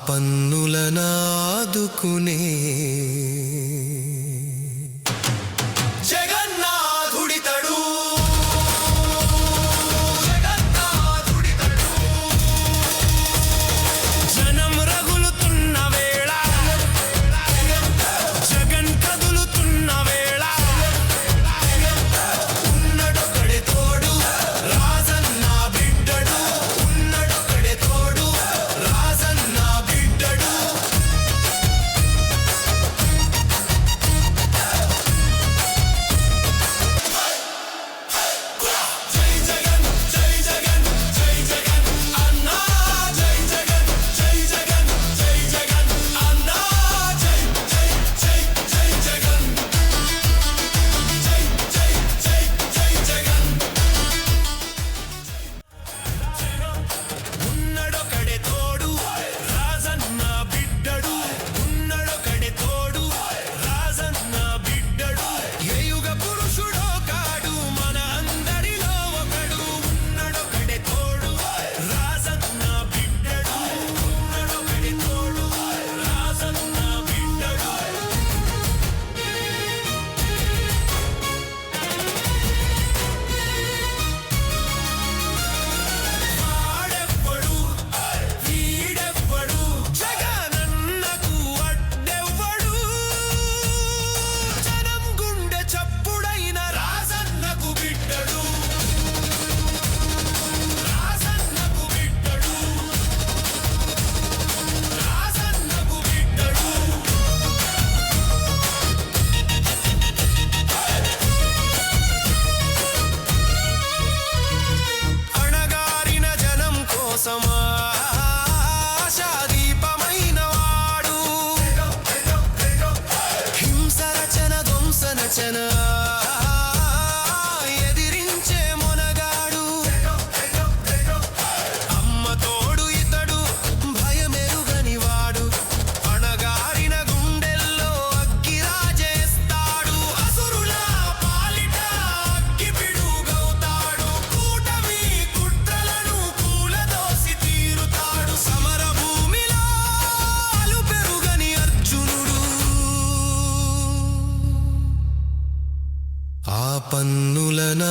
పన్నులనాదుకునే ఎదిరించే మొనగాడు అమ్మ తోడు ఇతడు భయమెరుగని వాడు అణగారిన గుండెల్లో అగ్గి రాజేస్తాడు అసురుల పాలిట అగ్గి పిడుగవుతాడు కూటమి కుట్రలను కూలదోసి తీరుతాడు సమర భూమిలో అలు పెరుగని అర్జునుడు ఆ పన్నులనాదుకునే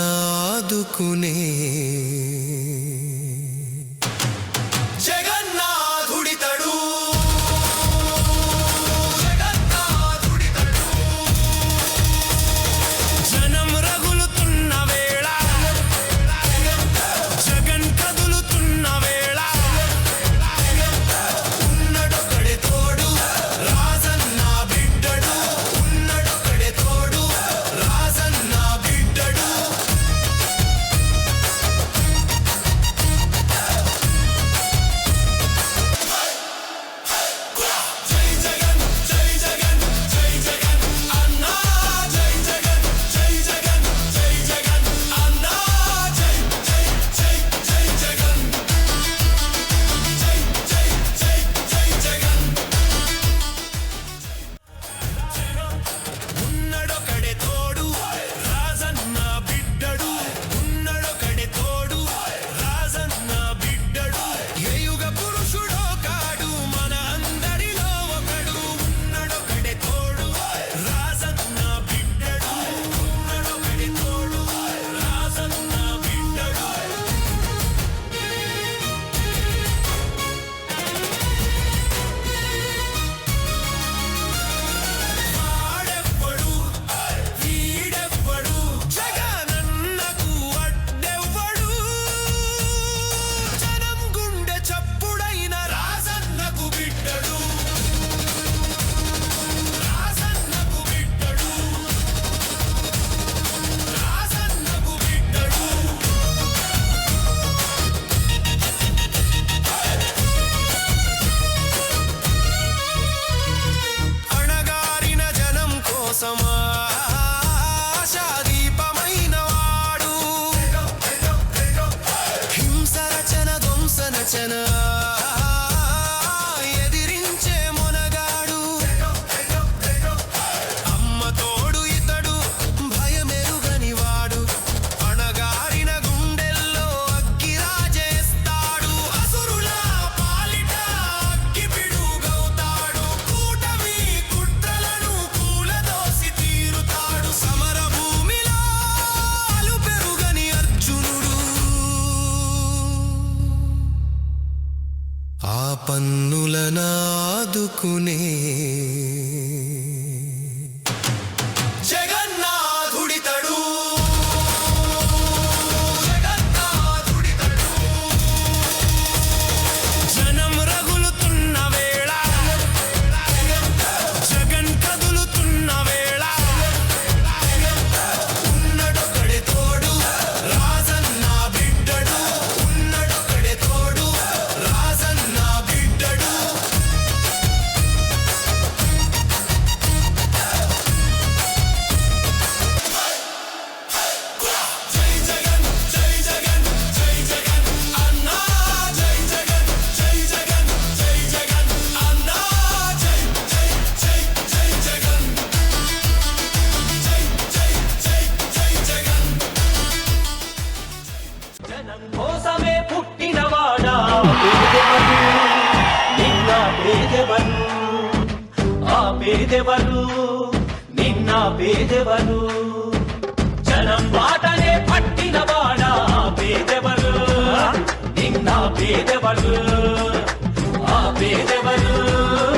పన్నులనాదుకునే జగన్నాథుడితడు జనం రగులుతున్న వేళ జగన్ కదులుతున్న వేళ ఉన్నడొకడే తోడు రాజన్న బిడ్డడు ఉన్నడొకడే తోడు రాజన్న బిడ్డడు జై జగన్ జై జగన్ జై జగన్ అన్నా జై జగన్ జై జగన్ జై జగన్ అన్నా జై జై జై జై జగన్ జై జై జై జై జగన్ ఉన్నడొకడే తోడు రాజన్న బిడ్డడు ఉన్నడొకడే తోడు రాజన్న బిడ్డడు ఏ యుగ పురుషుడో కాడు మన అందరిలో ఒకడు ఉన్నడొకడే తోడు రాజన్న బిడ్డడు ఉన్నడొకడే తోడు రాజన్న బిడ్డడు వాడెవ్వడు వీడెవ్వడు జగనన్నకు అడ్డెవ్వడు జనం గుండె చప్పుడైన రాజన్నకు బిడ్డడు రాజన్నకు బిడ్డడు రాజన్నకు బిడ్డడు అణగారిన జనం కోసమా ఆశాదీపమైన వాడు హింస రచన ధ్వంస నచన ఎదిరించే మొనగాడు అమ్మ తోడు ఇతడు భయమెరుగని వాడు అణగారిన గుండెల్లో అగ్గిరాజేస్తాడు అసురుల పాలిట అగ్గిపిడుగవుతాడు కూటమి కుట్రలను కూలదోసి తీరుతాడు సమర భూమిలో అలుపెరుగని అర్జునుడు ఆ పన్నులనాదుకునే జగన్నాథుడితడు జగన్నాథుడితడు జనం రగులుతున్న వేళ జగన్ కదులుతున్న వేళ ఉన్నడొకడే తోడు రాజన్న బిడ్డడు ఉన్నడొకడే తోడు రాజన్న బిడ్డడు జై జగన్ జై జగన్ జై జగన్ అన్నా జై జగన్ జై జగన్ జై జగన్ అన్నా జై జై జై జై జగన్ జై జై జై జై జగన్ జనం కోసమే పుట్టినవాడా పేదెవరు నిన్న పేదెవరు ఆ పేదెవరు నిన్న పేదెవరు జనం బాటనే పట్టినవాడా పేదెవరు నిన్న పేదెవరు ఆ పేదెవరు